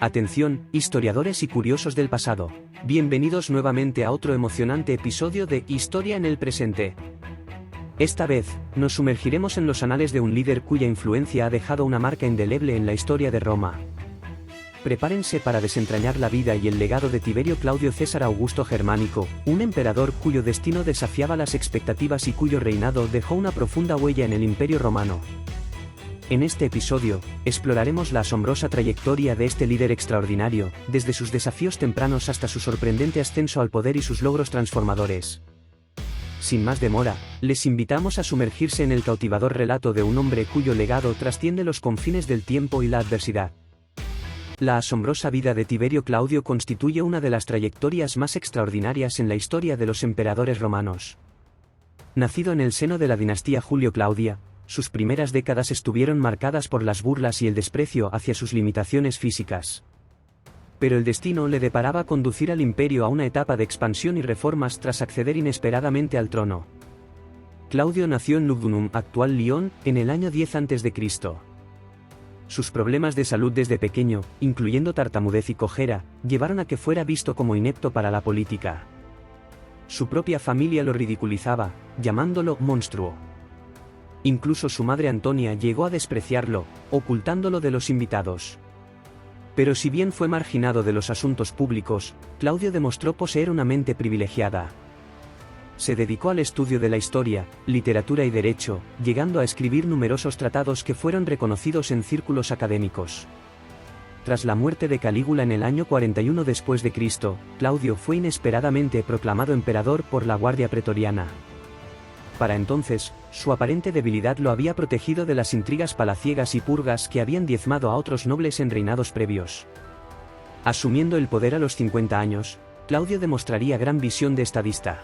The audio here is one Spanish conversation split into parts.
Atención, historiadores y curiosos del pasado. Bienvenidos nuevamente a otro emocionante episodio de Historia en el presente. Esta vez, nos sumergiremos en los anales de un líder cuya influencia ha dejado una marca indeleble en la historia de Roma. Prepárense para desentrañar la vida y el legado de Tiberio Claudio César Augusto Germánico, un emperador cuyo destino desafiaba las expectativas y cuyo reinado dejó una profunda huella en el Imperio Romano. En este episodio, exploraremos la asombrosa trayectoria de este líder extraordinario, desde sus desafíos tempranos hasta su sorprendente ascenso al poder y sus logros transformadores. Sin más demora, les invitamos a sumergirse en el cautivador relato de un hombre cuyo legado trasciende los confines del tiempo y la adversidad. La asombrosa vida de Tiberio Claudio constituye una de las trayectorias más extraordinarias en la historia de los emperadores romanos. Nacido en el seno de la dinastía Julio-Claudia, sus primeras décadas estuvieron marcadas por las burlas y el desprecio hacia sus limitaciones físicas. Pero el destino le deparaba conducir al imperio a una etapa de expansión y reformas tras acceder inesperadamente al trono. Claudio nació en Lugdunum, actual Lyon, en el año 10 a.C. Sus problemas de salud desde pequeño, incluyendo tartamudez y cojera, llevaron a que fuera visto como inepto para la política. Su propia familia lo ridiculizaba, llamándolo monstruo. Incluso su madre Antonia llegó a despreciarlo, ocultándolo de los invitados. Pero si bien fue marginado de los asuntos públicos, Claudio demostró poseer una mente privilegiada. Se dedicó al estudio de la historia, literatura y derecho, llegando a escribir numerosos tratados que fueron reconocidos en círculos académicos. Tras la muerte de Calígula en el año 41 después de Cristo, Claudio fue inesperadamente proclamado emperador por la Guardia Pretoriana. Para entonces, su aparente debilidad lo había protegido de las intrigas palaciegas y purgas que habían diezmado a otros nobles en reinados previos. Asumiendo el poder a los 50 años, Claudio demostraría gran visión de estadista.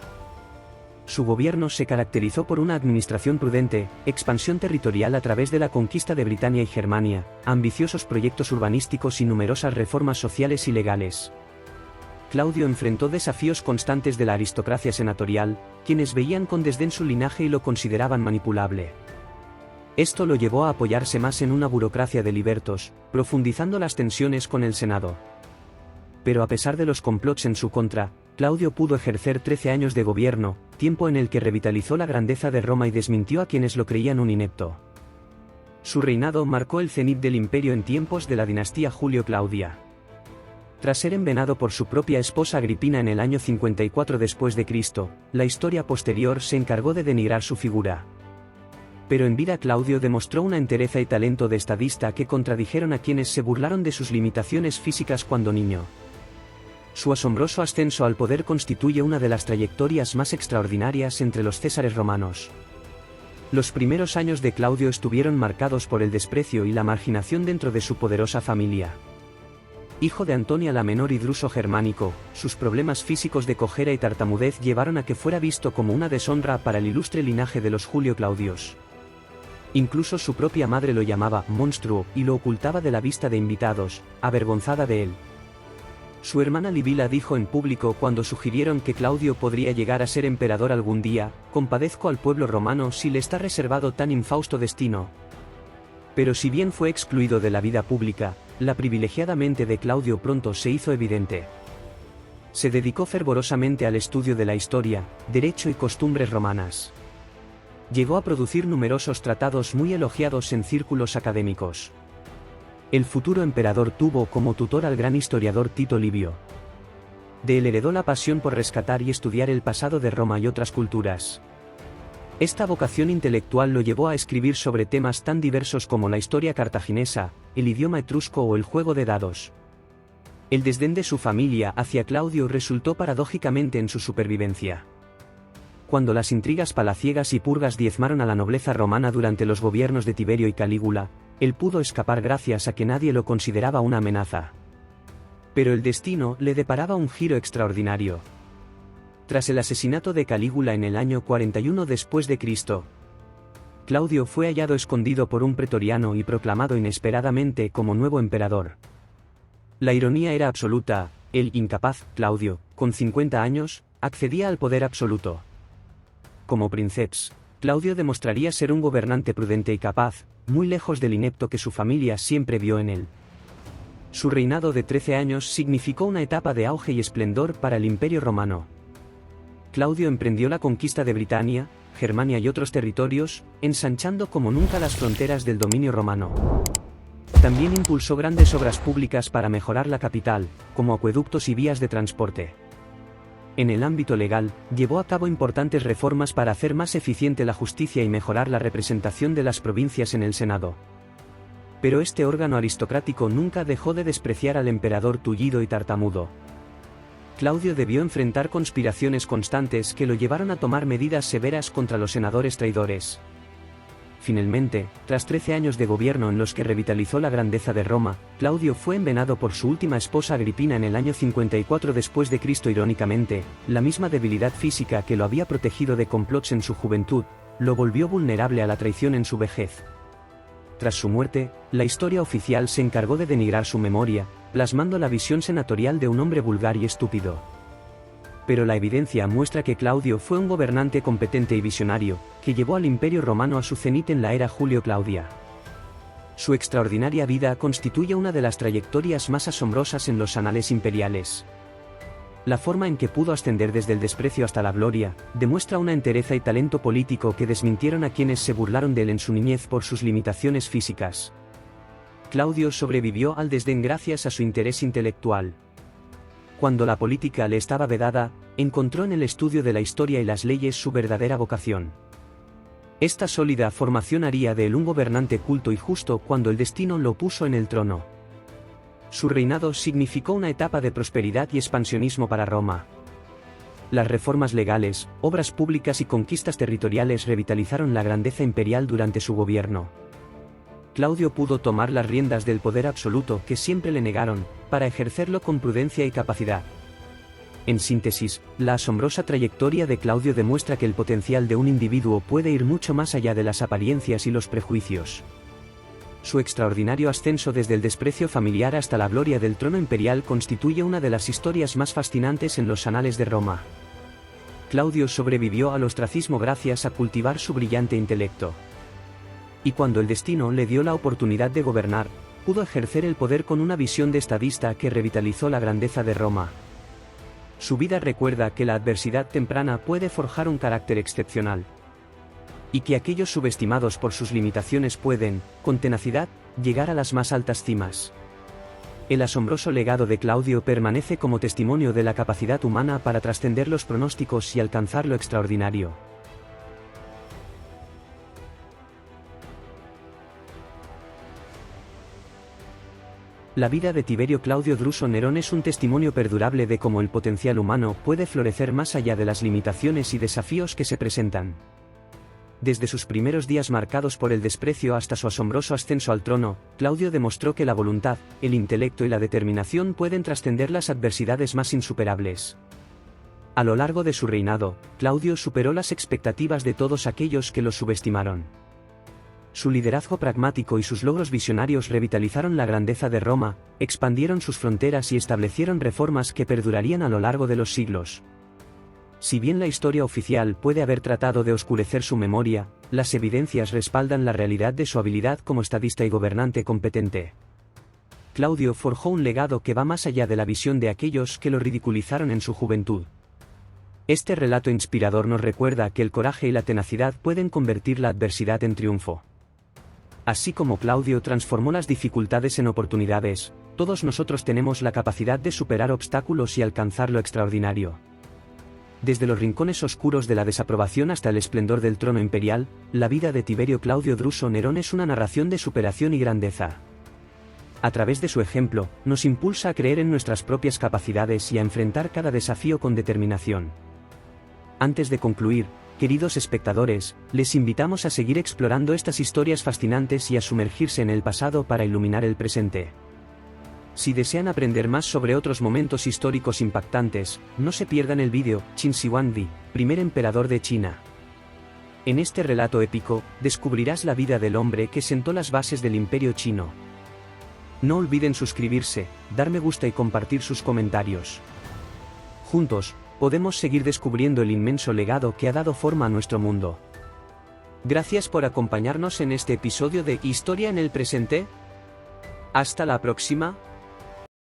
Su gobierno se caracterizó por una administración prudente, expansión territorial a través de la conquista de Britania y Germania, ambiciosos proyectos urbanísticos y numerosas reformas sociales y legales. Claudio enfrentó desafíos constantes de la aristocracia senatorial, quienes veían con desdén su linaje y lo consideraban manipulable. Esto lo llevó a apoyarse más en una burocracia de libertos, profundizando las tensiones con el Senado. Pero a pesar de los complots en su contra, Claudio pudo ejercer 13 años de gobierno, tiempo en el que revitalizó la grandeza de Roma y desmintió a quienes lo creían un inepto. Su reinado marcó el cenit del imperio en tiempos de la dinastía Julio-Claudia. Tras ser envenenado por su propia esposa Agripina en el año 54 después de Cristo, la historia posterior se encargó de denigrar su figura. Pero en vida Claudio demostró una entereza y talento de estadista que contradijeron a quienes se burlaron de sus limitaciones físicas cuando niño. Su asombroso ascenso al poder constituye una de las trayectorias más extraordinarias entre los césares romanos. Los primeros años de Claudio estuvieron marcados por el desprecio y la marginación dentro de su poderosa familia. Hijo de Antonia la Menor y Druso Germánico, sus problemas físicos de cojera y tartamudez llevaron a que fuera visto como una deshonra para el ilustre linaje de los Julio-Claudios. Incluso su propia madre lo llamaba monstruo y lo ocultaba de la vista de invitados, avergonzada de él. Su hermana Livila dijo en público cuando sugirieron que Claudio podría llegar a ser emperador algún día: «Compadezco al pueblo romano si le está reservado tan infausto destino». Pero si bien fue excluido de la vida pública, la privilegiada mente de Claudio pronto se hizo evidente. Se dedicó fervorosamente al estudio de la historia, derecho y costumbres romanas. Llegó a producir numerosos tratados muy elogiados en círculos académicos. El futuro emperador tuvo como tutor al gran historiador Tito Livio. De él heredó la pasión por rescatar y estudiar el pasado de Roma y otras culturas. Esta vocación intelectual lo llevó a escribir sobre temas tan diversos como la historia cartaginesa, el idioma etrusco o el juego de dados. El desdén de su familia hacia Claudio resultó paradójicamente en su supervivencia. Cuando las intrigas palaciegas y purgas diezmaron a la nobleza romana durante los gobiernos de Tiberio y Calígula, él pudo escapar gracias a que nadie lo consideraba una amenaza. Pero el destino le deparaba un giro extraordinario. Tras el asesinato de Calígula en el año 41 después de Cristo, Claudio fue hallado escondido por un pretoriano y proclamado inesperadamente como nuevo emperador. La ironía era absoluta: el incapaz Claudio, con 50 años, accedía al poder absoluto. Como princeps, Claudio demostraría ser un gobernante prudente y capaz, muy lejos del inepto que su familia siempre vio en él. Su reinado de 13 años significó una etapa de auge y esplendor para el Imperio Romano. Claudio emprendió la conquista de Britania, Germania y otros territorios, ensanchando como nunca las fronteras del dominio romano. También impulsó grandes obras públicas para mejorar la capital, como acueductos y vías de transporte. En el ámbito legal, llevó a cabo importantes reformas para hacer más eficiente la justicia y mejorar la representación de las provincias en el Senado. Pero este órgano aristocrático nunca dejó de despreciar al emperador tullido y tartamudo. Claudio debió enfrentar conspiraciones constantes que lo llevaron a tomar medidas severas contra los senadores traidores. Finalmente, tras 13 años de gobierno en los que revitalizó la grandeza de Roma, Claudio fue envenenado por su última esposa Agripina en el año 54 después de Cristo. Irónicamente, la misma debilidad física que lo había protegido de complots en su juventud, lo volvió vulnerable a la traición en su vejez. Tras su muerte, la historia oficial se encargó de denigrar su memoria, plasmando la visión senatorial de un hombre vulgar y estúpido. Pero la evidencia muestra que Claudio fue un gobernante competente y visionario, que llevó al Imperio Romano a su cenit en la era Julio-Claudia. Su extraordinaria vida constituye una de las trayectorias más asombrosas en los anales imperiales. La forma en que pudo ascender desde el desprecio hasta la gloria, demuestra una entereza y talento político que desmintieron a quienes se burlaron de él en su niñez por sus limitaciones físicas. Claudio sobrevivió al desdén gracias a su interés intelectual. Cuando la política le estaba vedada, encontró en el estudio de la historia y las leyes su verdadera vocación. Esta sólida formación haría de él un gobernante culto y justo cuando el destino lo puso en el trono. Su reinado significó una etapa de prosperidad y expansionismo para Roma. Las reformas legales, obras públicas y conquistas territoriales revitalizaron la grandeza imperial durante su gobierno. Claudio pudo tomar las riendas del poder absoluto que siempre le negaron, para ejercerlo con prudencia y capacidad. En síntesis, la asombrosa trayectoria de Claudio demuestra que el potencial de un individuo puede ir mucho más allá de las apariencias y los prejuicios. Su extraordinario ascenso desde el desprecio familiar hasta la gloria del trono imperial constituye una de las historias más fascinantes en los anales de Roma. Claudio sobrevivió al ostracismo gracias a cultivar su brillante intelecto. Y cuando el destino le dio la oportunidad de gobernar, pudo ejercer el poder con una visión de estadista que revitalizó la grandeza de Roma. Su vida recuerda que la adversidad temprana puede forjar un carácter excepcional. Y que aquellos subestimados por sus limitaciones pueden, con tenacidad, llegar a las más altas cimas. El asombroso legado de Claudio permanece como testimonio de la capacidad humana para trascender los pronósticos y alcanzar lo extraordinario. La vida de Tiberio Claudio Druso Nerón es un testimonio perdurable de cómo el potencial humano puede florecer más allá de las limitaciones y desafíos que se presentan. Desde sus primeros días marcados por el desprecio hasta su asombroso ascenso al trono, Claudio demostró que la voluntad, el intelecto y la determinación pueden trascender las adversidades más insuperables. A lo largo de su reinado, Claudio superó las expectativas de todos aquellos que lo subestimaron. Su liderazgo pragmático y sus logros visionarios revitalizaron la grandeza de Roma, expandieron sus fronteras y establecieron reformas que perdurarían a lo largo de los siglos. Si bien la historia oficial puede haber tratado de oscurecer su memoria, las evidencias respaldan la realidad de su habilidad como estadista y gobernante competente. Claudio forjó un legado que va más allá de la visión de aquellos que lo ridiculizaron en su juventud. Este relato inspirador nos recuerda que el coraje y la tenacidad pueden convertir la adversidad en triunfo. Así como Claudio transformó las dificultades en oportunidades, todos nosotros tenemos la capacidad de superar obstáculos y alcanzar lo extraordinario. Desde los rincones oscuros de la desaprobación hasta el esplendor del trono imperial, la vida de Tiberio Claudio Druso Nerón es una narración de superación y grandeza. A través de su ejemplo, nos impulsa a creer en nuestras propias capacidades y a enfrentar cada desafío con determinación. Antes de concluir, queridos espectadores, les invitamos a seguir explorando estas historias fascinantes y a sumergirse en el pasado para iluminar el presente. Si desean aprender más sobre otros momentos históricos impactantes, no se pierdan el vídeo Qin Shi Huangdi, primer emperador de China. En este relato épico, descubrirás la vida del hombre que sentó las bases del imperio chino. No olviden suscribirse, dar me gusta y compartir sus comentarios. Juntos, podemos seguir descubriendo el inmenso legado que ha dado forma a nuestro mundo. Gracias por acompañarnos en este episodio de Historia en el Presente. Hasta la próxima.